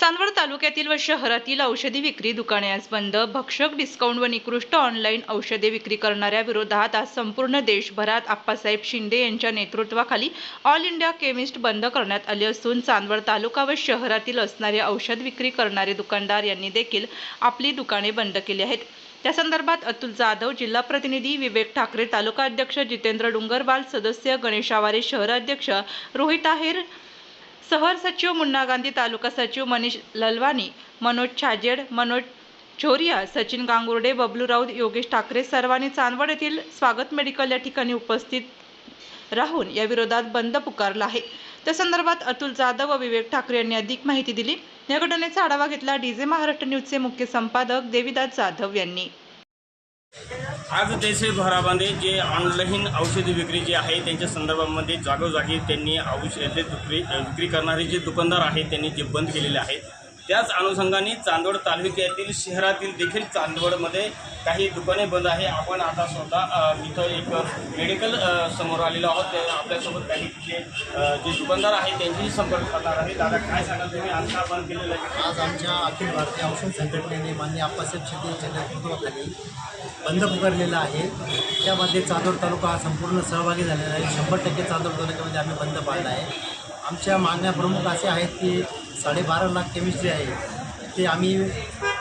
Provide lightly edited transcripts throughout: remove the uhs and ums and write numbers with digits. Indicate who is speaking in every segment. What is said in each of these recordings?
Speaker 1: चांदवड तालुक्यातील व शहरातील औषधी विक्री दुकाने आज बंद. भक्षक, डिस्काउंट व निकृष्ट ऑनलाईन औषधे विक्री करणाऱ्या विरोधात आज संपूर्ण देशभरात आप्पासाहेब शिंदे यांच्या नेतृत्वाखाली ऑल इंडिया केमिस्ट बंद करण्यात आले असून चांदवड तालुका व शहरातील असणारे औषध विक्री करणारे दुकानदार यांनी देखील आपली दुकाने बंद केली आहेत. त्या संदर्भात अतुल जाधव, जिल्हा प्रतिनिधी विवेक ठाकरे, तालुका अध्यक्ष जितेंद्र डुंगरवाल, सदस्य गणेश आवारे, शहर अध्यक्ष रोहित आहेर, शहर सचिव मुन्ना गांधी, तालुका सचिव मनीष ललवानी, मनोज छाजेड, मनोज छोरिया, सचिन गांगुर्डे, बबलू राऊत, योगेश ठाकरे सर्वांनी चांदवड येथील स्वागत मेडिकल या ठिकाणी उपस्थित राहून या विरोधात बंद पुकारला आहे. त्या संदर्भात अतुल जाधव व विवेक ठाकरे यांनी अधिक माहिती दिली. या घटनेचा आढावा घेतला डीजे महाराष्ट्र न्यूजचे मुख्य संपादक देविदास जाधव यांनी.
Speaker 2: आज देशभरामध्ये जे ऑनलाईन औषधी विक्री जी आहे त्यांच्या संदर्भामध्ये जागोजागी त्यांनी औषध विक्री करणारे जे दुकानदार आहेत त्यांनी जे बंद केलेले आहेत. त्याच अनुषंगाने चांदवड तालुक्यातील शहरातील देखील चांदवडमध्ये काही दुकाने बंद आहे. आपण आता स्वतः इथं एक मेडिकल समोर आलेलो आहोत. ते आपल्यासोबत काही जे दुकानदार आहेत त्यांच्याशी संपर्क करणार आहे. दादा, काय सांगाल तुम्ही आज का बंद केलेलं आहे?
Speaker 3: आज आमच्या अखिल भारतीय औषध संघटनेने मान्य आप्पासाहेब शिंदे यांच्या नेतृत्वाखाली बंद पुकारलेला आहे. त्यामध्ये चांदवड तालुका हा संपूर्ण सहभागी झालेला आहे. 100% चांदवड तालुक्यामध्ये आम्ही बंद पाळला आहे. आमच्या मागण्या प्रमुख असे आहेत की 12.5 लाख केमिस्ट जे आहे ते आम्ही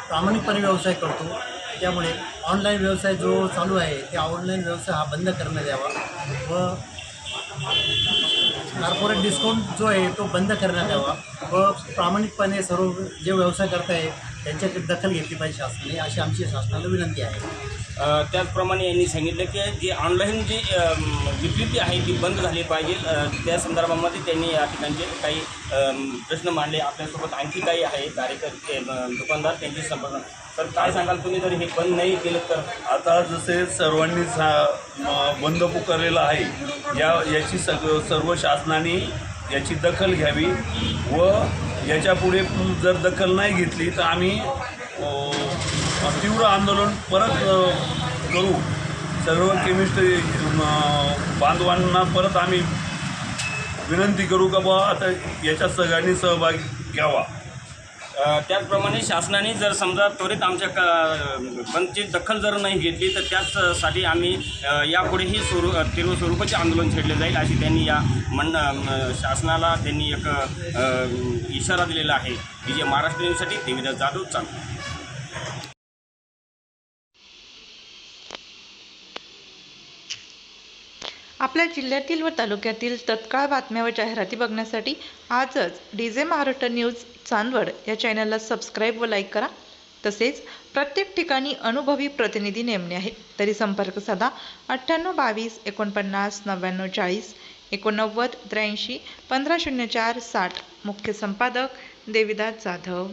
Speaker 3: प्रामाणिकपणे व्यवसाय करतो. त्यामुळे ऑनलाईन व्यवसाय जो चालू आहे ते ऑनलाईन व्यवसाय हा बंद करण्यात यावा व कॉर्पोरेट डिस्काउंट जो आहे तो बंद करण्यात यावा व प्रामाणिकपणे सर्व जे व्यवसाय करताय त्यांच्याकडे दखल घेतली पाहिजे शासनाने, अशी आमची शासनाला विनंती आहे.
Speaker 2: त्याचप्रमाणे यांनी सांगितलं की जी ऑनलाईन जी विक्री आहे ती बंद झाली पाहिजे. त्या संदर्भामध्ये त्यांनी या ठिकाणचे काही प्रश्न मांडले. आपल्यासोबत आणखी काही आहे कार्यकर्ते दुकानदार, त्यांची संपर्क. तर काय सांगाल तुम्ही जर हे बंद नाही केलं तर?
Speaker 4: आता जसे सर्वांनीच बंद पुकारलेला आहे याची सर्व शासनाने याची दखल घ्यावी व याच्यापुढे जर दखल नाही घेतली तर आम्ही तीव्र आंदोलन परत करू. सर्व केमिस्ट बांधवांना परत आम्ही विनंती करू का बा आता याच्यात सगळ्यांनी सहभाग घ्यावा.
Speaker 2: त्याचप्रमाणे शासनाने जर समजा त्वरित आमच्या बंदची दखल जर नाही घेतली तर त्याचसाठी आम्ही यापुढेही तीव्र स्वरूपाचे आंदोलन छेडले जाईल, अशी त्यांनी या शासनाला त्यांनी एक इशारा दिलेला आहे. डीजे महाराष्ट्र न्यूजसाठी देविदास जाधव, चांदवड.
Speaker 1: आपल्या जिल्ह्यातील व तालुक्यातील तत्काळ बातम्या व जाहिराती बघण्यासाठी आजच डीजे महाराष्ट्र न्यूज चांदवड या चॅनलला सबस्क्राईब व लाईक करा. तसेच प्रत्येक ठिकाणी अनुभवी प्रतिनिधी नेमणे आहे. तरी संपर्क साधा 98 22 49 99 40 89 83 1504 60. मुख्य संपादक देविदास जाधव.